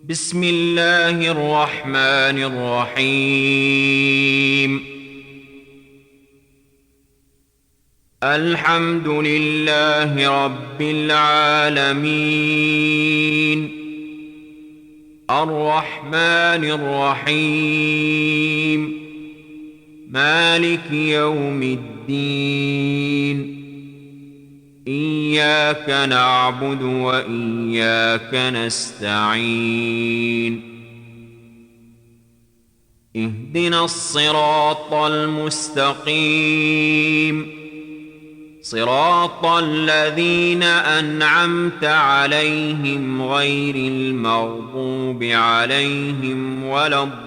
بسم الله الرحمن الرحيم. الحمد لله رب العالمين، الرحمن الرحيم، مالك يوم الدين. إياك نعبد وإياك نستعين. اهدنا الصراط المستقيم، صراط الذين أنعمت عليهم غير المغضوب عليهم ولا الضالين.